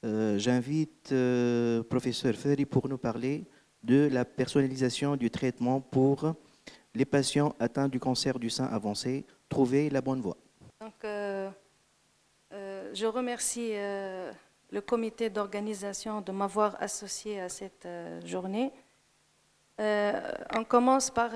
J'invite professeur Ferry pour nous parler de la personnalisation du traitement pour les patients atteints du cancer du sein avancé. Trouver la bonne voie. Donc, je remercie le comité d'organisation de m'avoir associé à cette journée. On commence par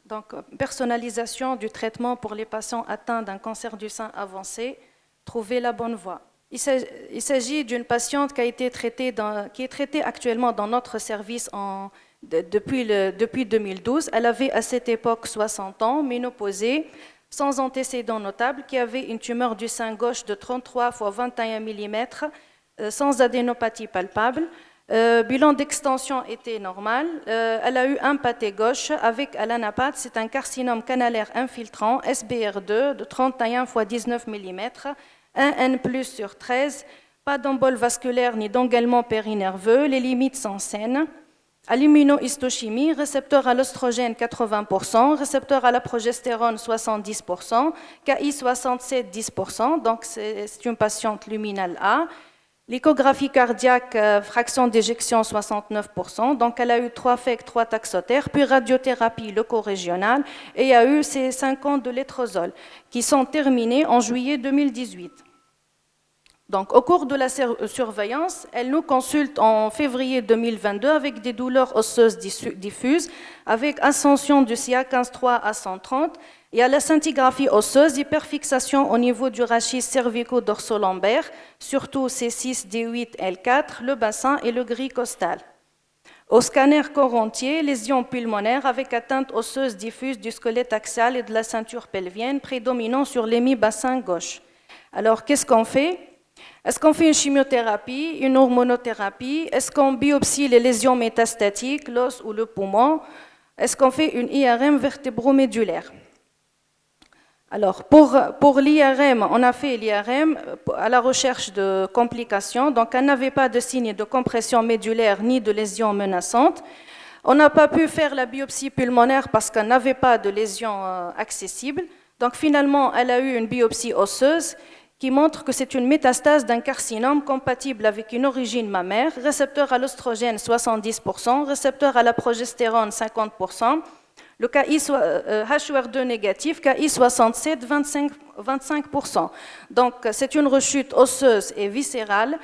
donc, personnalisation du traitement pour les patients atteints d'un cancer du sein avancé. Trouver la bonne voie. Il s'agit d'une patiente qui est traitée actuellement dans notre service depuis 2012. Elle avait à cette époque 60 ans, ménopausée, sans antécédents notables, qui avait une tumeur du sein gauche de 33 x 21 mm, sans adénopathie palpable. Bilan d'extension était normal. Elle a eu un pâté gauche avec alanapathe. C'est un carcinome canalaire infiltrant, SBR2, de 31 x 19 mm, 1 N+ sur 13, pas d'embole vasculaire ni d'engagement périnerveux, les limites sont saines. À l'immunohistochimie, récepteur à l'oestrogène 80%, récepteur à la progestérone 70%, KI 67 10%, donc c'est une patiente luminale A. L'échographie cardiaque, fraction d'éjection 69%, donc elle a eu 3 FEC, 3 taxotères, puis radiothérapie leucorégionale, et il y a eu ces 5 ans de létrozole qui sont terminés en juillet 2018. Donc, au cours de la surveillance, elle nous consulte en février 2022 avec des douleurs osseuses diffuses, avec ascension du CA 15,3 à 130, et à la scintigraphie osseuse, hyperfixation au niveau du rachis cervico-dorsolombaire, surtout C6, D8, L4, le bassin et le gris costal. Au scanner corps entier, lésions pulmonaires avec atteinte osseuse diffuse du squelette axial et de la ceinture pelvienne, prédominant sur l'hémi-bassin gauche. Alors, qu'est-ce qu'on fait ? Est-ce qu'on fait une chimiothérapie, une hormonothérapie? Est-ce qu'on biopsie les lésions métastatiques, l'os ou le poumon? Est-ce qu'on fait une IRM vertébromédulaire? Alors, pour l'IRM, on a fait l'IRM à la recherche de complications. Donc, elle n'avait pas de signe de compression médulaire ni de lésions menaçantes. On n'a pas pu faire la biopsie pulmonaire parce qu'elle n'avait pas de lésions accessibles. Donc, finalement, elle a eu une biopsie osseuse qui montre que c'est une métastase d'un carcinome compatible avec une origine mammaire, récepteur à l'oestrogène 70%, récepteur à la progestérone 50%, le KI HUR2 négatif, KI 67, 25%. Donc c'est une rechute osseuse et viscérale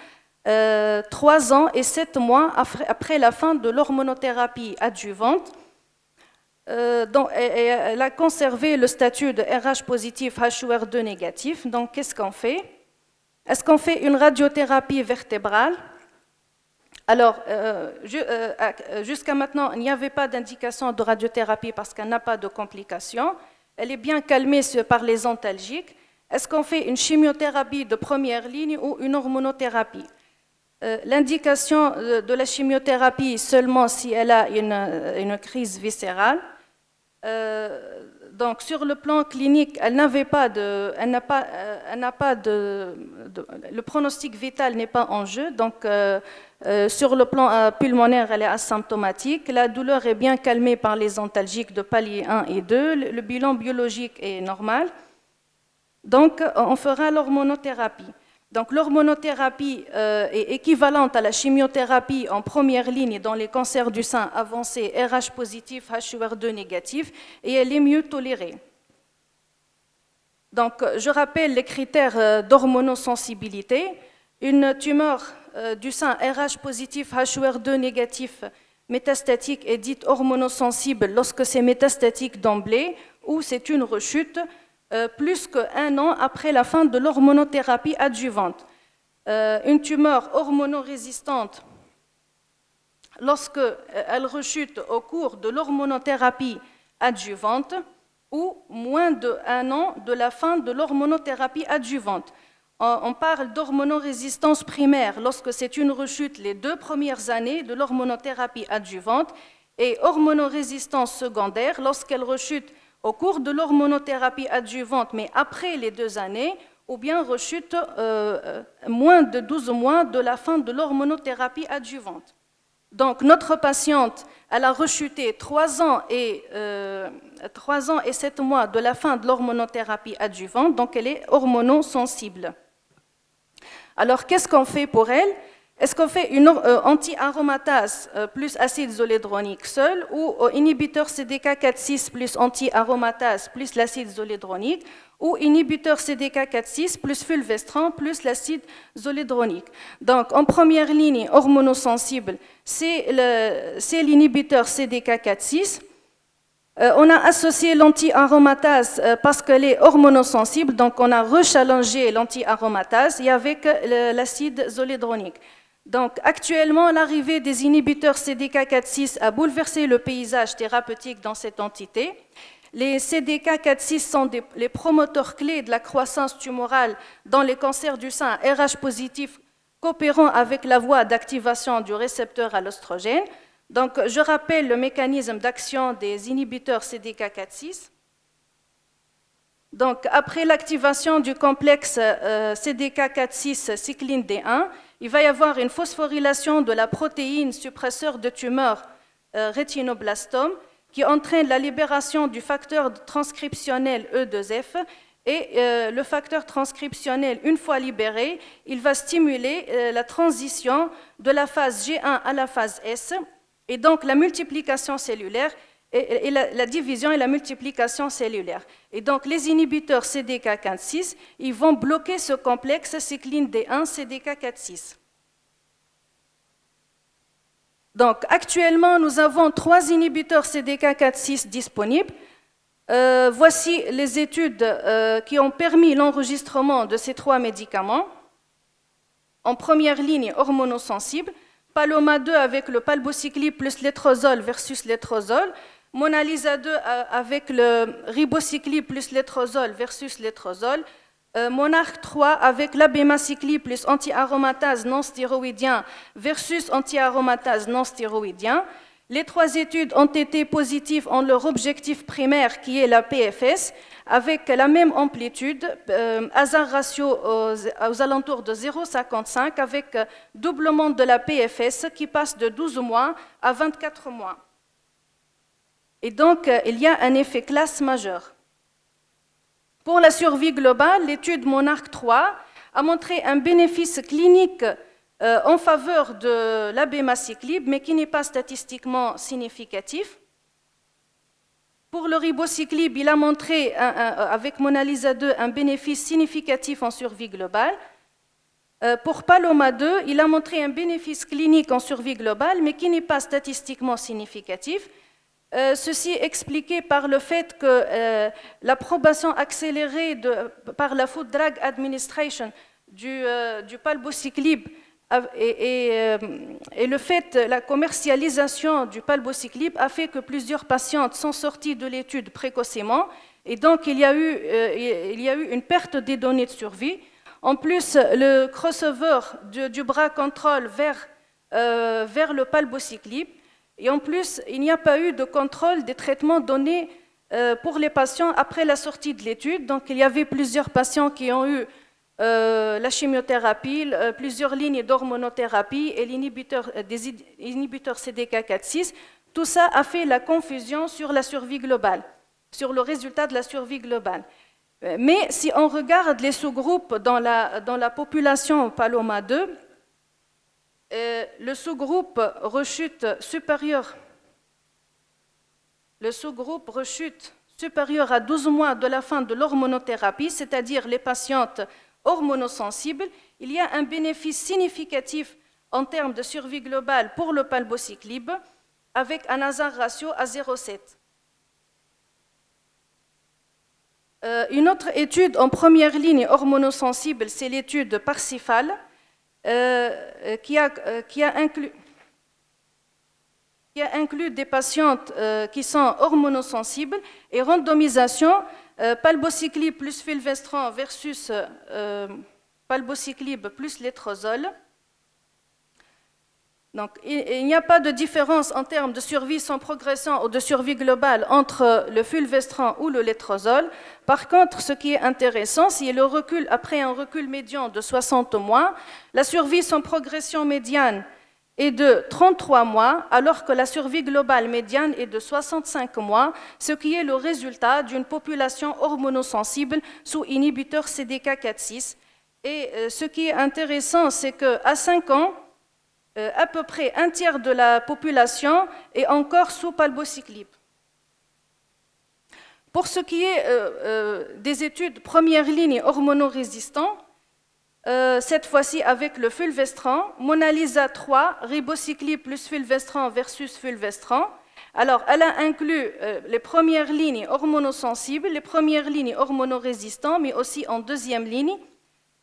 3 ans et 7 mois après la fin de l'hormonothérapie adjuvante. Elle a conservé le statut de RH positif, HUR2 négatif. Donc, qu'est-ce qu'on fait? Est-ce qu'on fait une radiothérapie vertébrale? Alors, jusqu'à maintenant, il n'y avait pas d'indication de radiothérapie parce qu'elle n'a pas de complications. Elle est bien calmée par les antalgiques. Est-ce qu'on fait une chimiothérapie de première ligne ou une hormonothérapie? L'indication de la chimiothérapie seulement si elle a une crise viscérale. Donc sur le plan clinique, le pronostic vital n'est pas en jeu. Donc sur le plan pulmonaire, elle est asymptomatique. La douleur est bien calmée par les antalgiques de palier 1 et 2. Le bilan biologique est normal. Donc on fera l'hormonothérapie. Donc l'hormonothérapie est équivalente à la chimiothérapie en première ligne dans les cancers du sein avancés, RH positif, HUR2 négatif, et elle est mieux tolérée. Donc je rappelle les critères d'hormonosensibilité. Une tumeur du sein RH positif, HUR2 négatif, métastatique est dite hormonosensible lorsque c'est métastatique d'emblée ou c'est une rechute plus qu'1 an après la fin de l'hormonothérapie adjuvante. Une tumeur hormonorésistante, lorsqu'elle rechute au cours de l'hormonothérapie adjuvante ou moins d'1 an de la fin de l'hormonothérapie adjuvante. On parle d'hormonorésistance primaire lorsque c'est une rechute les 2 premières années de l'hormonothérapie adjuvante et hormonorésistance secondaire lorsqu'elle rechute au cours de l'hormonothérapie adjuvante, mais après les 2 années, ou bien rechute moins de 12 mois de la fin de l'hormonothérapie adjuvante. Donc, notre patiente, elle a rechuté 3 ans et 7 mois de la fin de l'hormonothérapie adjuvante, donc elle est hormonosensible. Alors, qu'est-ce qu'on fait pour elle? Est-ce qu'on fait une anti-aromatase plus acide zolédronique seul ou inhibiteur CDK4/6 plus anti-aromatase plus l'acide zolédronique ou inhibiteur CDK4/6 plus fulvestrant plus l'acide zolédronique? Donc, en première ligne, hormonosensible, c'est l'inhibiteur CDK4/6. On a associé l'anti-aromatase parce qu'elle est hormonosensible, donc on a rechallengé l'anti-aromatase et avec l'acide zolédronique. Donc actuellement, l'arrivée des inhibiteurs CDK4/6 a bouleversé le paysage thérapeutique dans cette entité. Les CDK4/6 sont les promoteurs clés de la croissance tumorale dans les cancers du sein RH positifs coopérant avec la voie d'activation du récepteur à l'oestrogène. Donc, je rappelle le mécanisme d'action des inhibiteurs CDK4/6. Donc, après l'activation du complexe CDK4/6 cycline D1, il va y avoir une phosphorylation de la protéine suppresseur de tumeur rétinoblastome qui entraîne la libération du facteur transcriptionnel E2F. Et le facteur transcriptionnel, une fois libéré, il va stimuler la transition de la phase G1 à la phase S. Et donc, la multiplication cellulaire et la division et la multiplication cellulaire. Et donc, les inhibiteurs CDK4/6, ils vont bloquer ce complexe cycline D1 CDK4/6. Donc, actuellement, nous avons 3 inhibiteurs CDK4/6 disponibles. Voici les études qui ont permis l'enregistrement de ces 3 médicaments. En première ligne, hormonosensible. Paloma 2 avec le palbociclib plus létrozole versus létrozole, Monalisa 2 avec le ribociclib plus létrozole versus létrozole, Monarch 3 avec l'abémaciclib plus anti-aromatase non stéroïdien versus anti-aromatase non stéroïdien. Les 3 études ont été positives en leur objectif primaire qui est la PFS, avec la même amplitude, hasard ratio aux alentours de 0,55 avec doublement de la PFS qui passe de 12 mois à 24 mois. Et donc, il y a un effet classe majeur. Pour la survie globale, l'étude Monarch 3 a montré un bénéfice clinique en faveur de l'abémaciclib, mais qui n'est pas statistiquement significatif. Pour le ribociclib, il a montré, avec Monalisa 2, un bénéfice significatif en survie globale. Pour Paloma 2, il a montré un bénéfice clinique en survie globale, mais qui n'est pas statistiquement significatif. Ceci est expliqué par le fait que l'approbation accélérée par la Food Drug Administration du palbociclib et le fait, la commercialisation du palbociclib a fait que plusieurs patientes sont sorties de l'étude précocement et donc il y a eu une perte des données de survie. En plus, le crossover du bras contrôle vers le palbociclib et en plus, il n'y a pas eu de contrôle des traitements donnés pour les patients après la sortie de l'étude. Donc, il y avait plusieurs patients qui ont eu la chimiothérapie, plusieurs lignes d'hormonothérapie et des inhibiteurs CDK4/6. Tout ça a fait la confusion sur la survie globale, sur le résultat de la survie globale. Mais si on regarde les sous-groupes dans la population Paloma 2, le sous-groupe rechute supérieur à 12 mois de la fin de l'hormonothérapie, c'est-à-dire les patientes hormonosensibles, il y a un bénéfice significatif en termes de survie globale pour le palbociclib avec un hasard ratio à 0,7. Une autre étude en première ligne hormonosensible, c'est l'étude Parsifal qui a inclus des patientes qui sont hormonosensibles et randomisation palbociclib plus fulvestrant versus palbociclib plus létrozole. Donc, il n'y a pas de différence en termes de survie sans progression ou de survie globale entre le fulvestrant ou le létrozole. Par contre, ce qui est intéressant, c'est le recul, après un recul médian de 60 mois, la survie sans progression médiane est de 33 mois, alors que la survie globale médiane est de 65 mois, ce qui est le résultat d'une population hormonosensible sous inhibiteur CDK4/6. Et ce qui est intéressant, c'est qu'à 5 ans, à peu près un tiers de la population est encore sous palbociclib. Pour ce qui est des études première ligne hormonorésistants, cette fois-ci avec le fulvestrant, Monalisa 3, ribociclib plus fulvestrant versus fulvestrant. Alors, elle a inclus les premières lignes hormonosensibles, les premières lignes hormonorésistantes, mais aussi en deuxième ligne.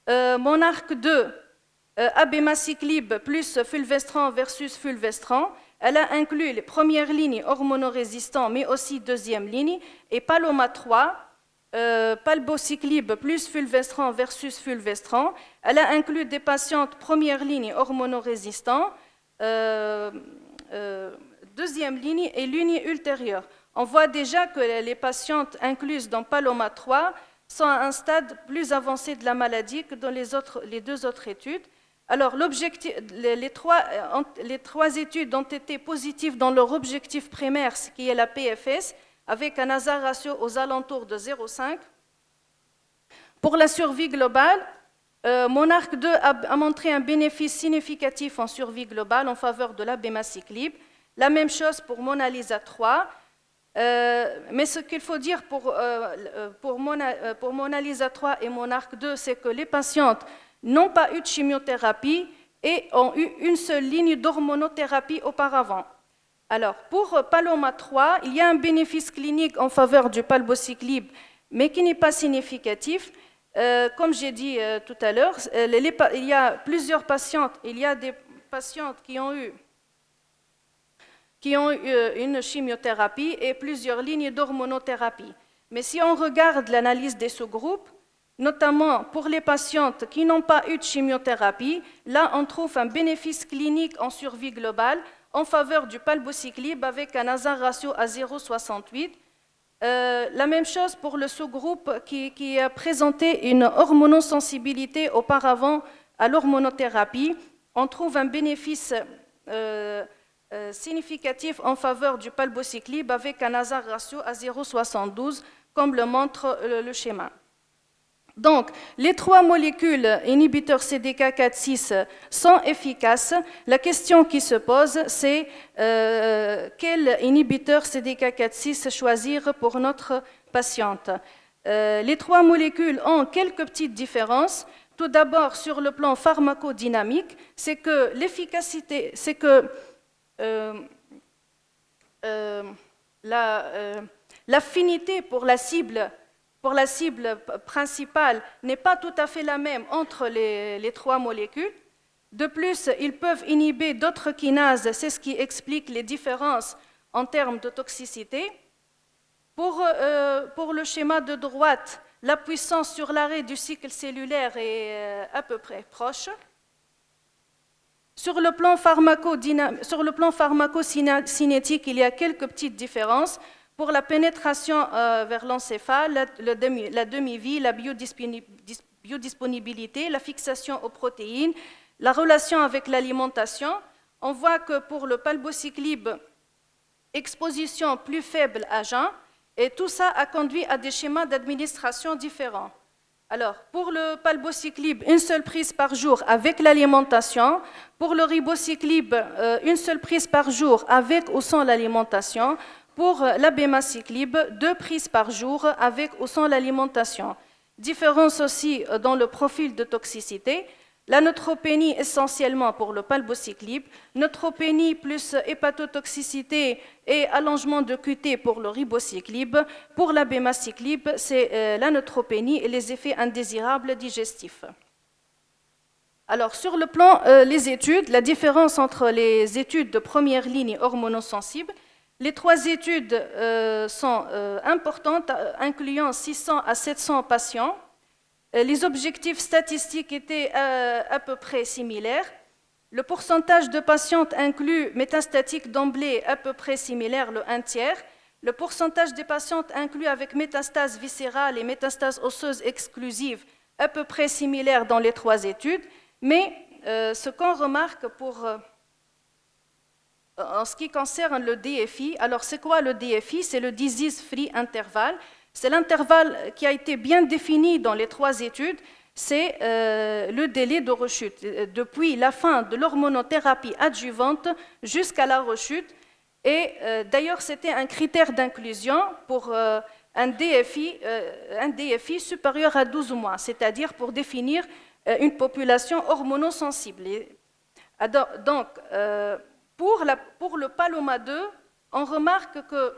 Monarque 2, abemaciclib plus fulvestrant versus fulvestrant. Elle a inclus les premières lignes hormonorésistantes, mais aussi deuxième ligne. Et Paloma 3, palbociclib plus fulvestrant versus fulvestrant. Elle a inclus des patientes première ligne hormonorésistantes, deuxième ligne et ligne ultérieure. On voit déjà que les patientes incluses dans Paloma 3 sont à un stade plus avancé de la maladie que dans les deux autres études. Alors, les trois études ont été positives dans leur objectif primaire, ce qui est la PFS, avec un hasard ratio aux alentours de 0,5. Pour la survie globale, Monarque 2 a montré un bénéfice significatif en survie globale en faveur de l'abemaciclib. La même chose pour Monalisa 3. Mais ce qu'il faut dire pour Monalisa 3 et Monarque 2, c'est que les patientes n'ont pas eu de chimiothérapie et ont eu une seule ligne d'hormonothérapie auparavant. Alors, pour Paloma 3, il y a un bénéfice clinique en faveur du palbociclib, mais qui n'est pas significatif. Comme j'ai dit tout à l'heure, il y a plusieurs patientes, il y a des patientes qui ont eu une chimiothérapie et plusieurs lignes d'hormonothérapie. Mais si on regarde l'analyse des sous-groupes, notamment pour les patientes qui n'ont pas eu de chimiothérapie, là on trouve un bénéfice clinique en survie globale en faveur du palbociclib avec un hasard ratio à 0,68. La même chose pour le sous-groupe qui a présenté une hormonosensibilité auparavant à l'hormonothérapie. On trouve un bénéfice significatif en faveur du palbociclib avec un hasard ratio à 0,72, comme le montre le schéma. Donc, les trois molécules inhibiteurs CDK4/6 sont efficaces. La question qui se pose, c'est quel inhibiteur CDK4/6 choisir pour notre patiente. Les trois molécules ont quelques petites différences. Tout d'abord, sur le plan pharmacodynamique, c'est que l'efficacité, c'est que l'affinité pour la cible principale n'est pas tout à fait la même entre les trois molécules. De plus, ils peuvent inhiber d'autres kinases, c'est ce qui explique les différences en termes de toxicité. Pour le schéma de droite, la puissance sur l'arrêt du cycle cellulaire est à peu près proche. Sur le plan pharmacocinétique, il y a quelques petites différences. Pour la pénétration vers l'encéphale, la demi-vie, la biodisponibilité, la fixation aux protéines, la relation avec l'alimentation, on voit que pour le palbociclib, exposition plus faible à jeun, et tout ça a conduit à des schémas d'administration différents. Alors, pour le palbociclib, une seule prise par jour avec l'alimentation. Pour le ribociclib, une seule prise par jour avec ou sans l'alimentation. Pour l'abemaciclib, 2 prises par jour avec ou sans l'alimentation. Différence aussi dans le profil de toxicité. La neutropénie essentiellement pour le palbociclib, neutropénie plus hépatotoxicité et allongement de QT pour le ribociclib. Pour l'abemaciclib, c'est la neutropénie et les effets indésirables digestifs. Alors, sur le plan les études, la différence entre les études de première ligne hormonosensibles, les 3 études sont importantes, incluant 600 à 700 patients. Les objectifs statistiques étaient à peu près similaires. Le pourcentage de patientes inclus métastatiques d'emblée à peu près similaire, le 1/3. Le pourcentage des patientes inclus avec métastase viscérale et métastase osseuse exclusive à peu près similaire dans les 3 études. Mais ce qu'on remarque en ce qui concerne le DFI, alors c'est quoi le DFI? C'est le Disease Free Interval. C'est l'intervalle qui a été bien défini dans les 3 études. c'est le délai de rechute, depuis la fin de l'hormonothérapie adjuvante jusqu'à la rechute. Et d'ailleurs, c'était un critère d'inclusion pour un DFI supérieur à 12 mois, c'est-à-dire pour définir une population hormonosensible. Donc, pour le Paloma 2, on remarque que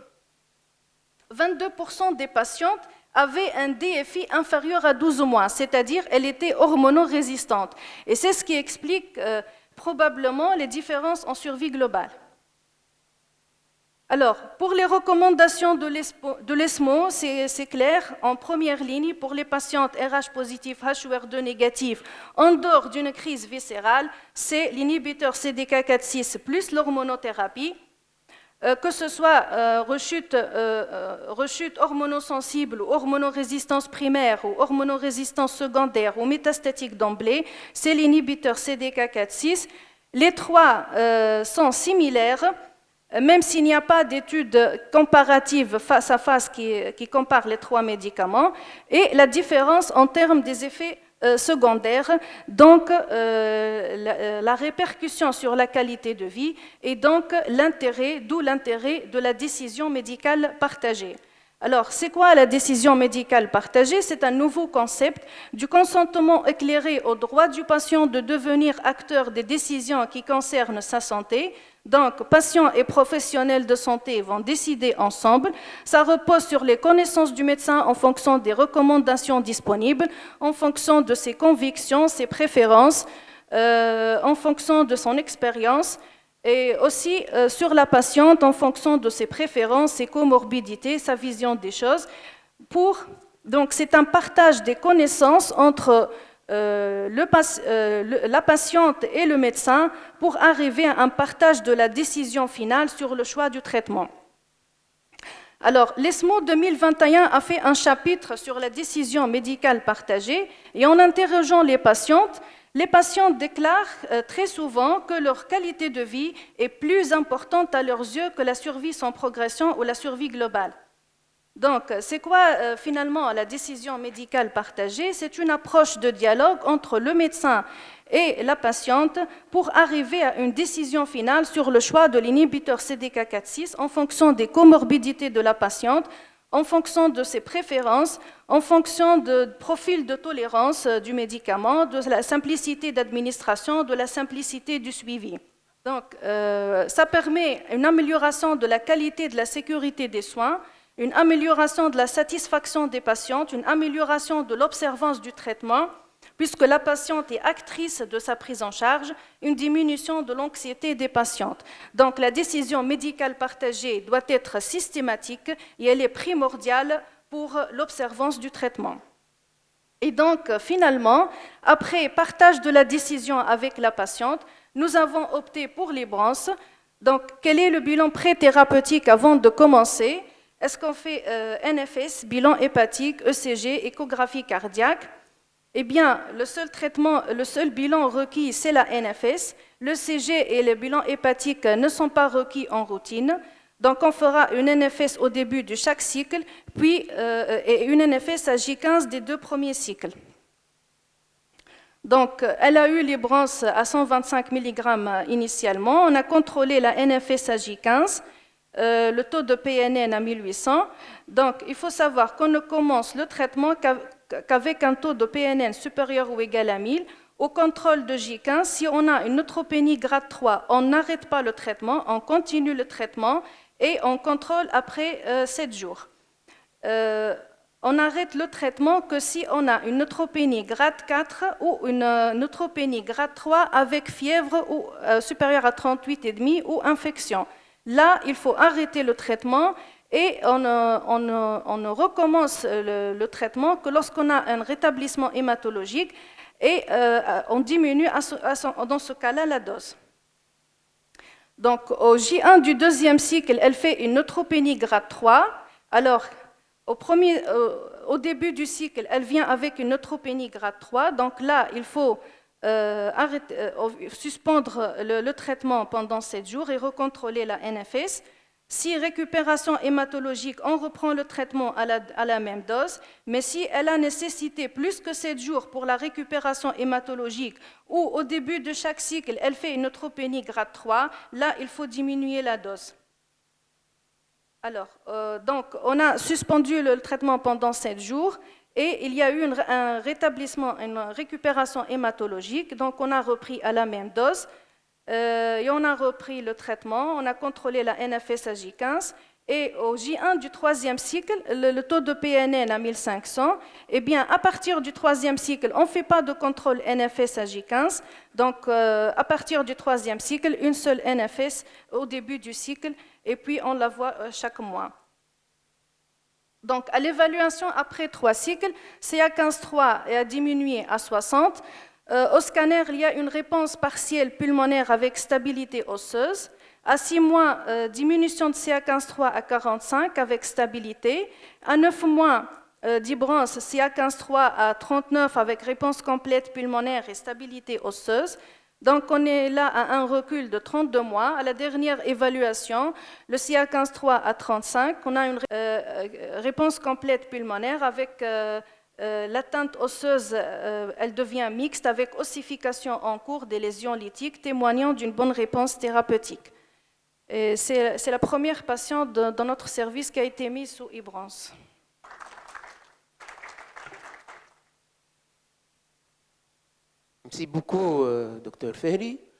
22% des patientes avaient un DFI inférieur à 12 mois, c'est-à-dire elle était hormonorésistante. Et c'est ce qui explique probablement les différences en survie globale. Alors, pour les recommandations de l'ESMO, c'est clair, en première ligne, pour les patientes RH positifs, HUR2 négatifs, en dehors d'une crise viscérale, c'est l'inhibiteur CDK4/6 plus l'hormonothérapie, que ce soit rechute hormonosensible ou hormonorésistance primaire ou hormonorésistance secondaire ou métastatique d'emblée, c'est l'inhibiteur CDK4/6. Les trois sont similaires, même s'il n'y a pas d'études comparatives face à face qui comparent les trois médicaments, et la différence en termes des effets secondaires, donc la répercussion sur la qualité de vie, et donc d'où l'intérêt de la décision médicale partagée. Alors, c'est quoi la décision médicale partagée? C'est un nouveau concept du consentement éclairé au droit du patient de devenir acteur des décisions qui concernent sa santé. Donc, patients et professionnels de santé vont décider ensemble. Ça repose sur les connaissances du médecin en fonction des recommandations disponibles, en fonction de ses convictions, ses préférences, en fonction de son expérience, et aussi sur la patiente en fonction de ses préférences, ses comorbidités, sa vision des choses. Donc, c'est un partage des connaissances entre la patiente et le médecin pour arriver à un partage de la décision finale sur le choix du traitement. Alors, l'ESMO 2021 a fait un chapitre sur la décision médicale partagée et en interrogeant les patientes déclarent très souvent que leur qualité de vie est plus importante à leurs yeux que la survie sans progression ou la survie globale. Donc, c'est quoi finalement la décision médicale partagée? C'est une approche de dialogue entre le médecin et la patiente pour arriver à une décision finale sur le choix de l'inhibiteur CDK4/6 en fonction des comorbidités de la patiente, en fonction de ses préférences, en fonction du profil de tolérance du médicament, de la simplicité d'administration, de la simplicité du suivi. Donc, ça permet une amélioration de la qualité de la sécurité des soins, une amélioration de la satisfaction des patientes, une amélioration de l'observance du traitement, puisque la patiente est actrice de sa prise en charge, une diminution de l'anxiété des patientes. Donc la décision médicale partagée doit être systématique et elle est primordiale pour l'observance du traitement. Et donc finalement, après partage de la décision avec la patiente, nous avons opté pour les branches. Donc quel est le bilan pré-thérapeutique avant de commencer? Est-ce qu'on fait NFS, bilan hépatique, ECG, échographie cardiaque? Eh bien, le seul bilan requis, c'est la NFS. Le CG et le bilan hépatique ne sont pas requis en routine. Donc, on fera une NFS au début de chaque cycle, puis et une NFS à J15 des 2 premiers cycles. Donc, elle a eu les branches à 125 mg initialement. On a contrôlé la NFS à J15. Le taux de PNN à 1800. Donc, il faut savoir qu'on ne commence le traitement qu'avec un taux de PNN supérieur ou égal à 1000. Au contrôle de J15, si on a une neutropénie grade 3, on n'arrête pas le traitement, on continue le traitement et on contrôle après 7 jours. On arrête le traitement que si on a une neutropénie grade 4 ou une neutropénie grade 3 avec fièvre ou, supérieure à 38,5 ou infection. Là, il faut arrêter le traitement et on ne recommence le traitement que lorsqu'on a un rétablissement hématologique et on diminue dans ce cas-là la dose. Donc, au J1 du deuxième cycle, elle fait une neutropénie grade 3. Alors, au début du cycle, elle vient avec une neutropénie grade 3. Donc là, il faut suspendre le traitement pendant 7 jours et recontrôler la NFS. Si récupération hématologique, on reprend le traitement à la même dose, mais si elle a nécessité plus que 7 jours pour la récupération hématologique ou au début de chaque cycle, elle fait une neutropénie grade 3, là, il faut diminuer la dose. Alors, donc, on a suspendu le traitement pendant 7 jours et il y a eu un rétablissement, une récupération hématologique, donc on a repris à la même dose. Et on a repris le traitement, on a contrôlé la NFS à J15 et au J1 du troisième cycle, le taux de PNN à 1500, eh bien à partir du troisième cycle, on ne fait pas de contrôle NFS à J15, donc à partir du troisième cycle, une seule NFS au début du cycle et puis on la voit chaque mois. Donc, à l'évaluation après 3 cycles, CA15-3 a diminué à 60. Au scanner, il y a une réponse partielle pulmonaire avec stabilité osseuse. À 6 mois, diminution de CA15-3 à 45 avec stabilité. À 9 mois, d'Ibrance, CA15-3 à 39 avec réponse complète pulmonaire et stabilité osseuse. Donc, on est là à un recul de 32 mois. À la dernière évaluation, le CA15-3 à 35, on a une réponse complète pulmonaire avec l'atteinte osseuse, elle devient mixte avec ossification en cours des lésions lytiques, témoignant d'une bonne réponse thérapeutique. C'est la première patiente dans notre service qui a été mise sous Ibrance. Merci beaucoup, Dr Fehri.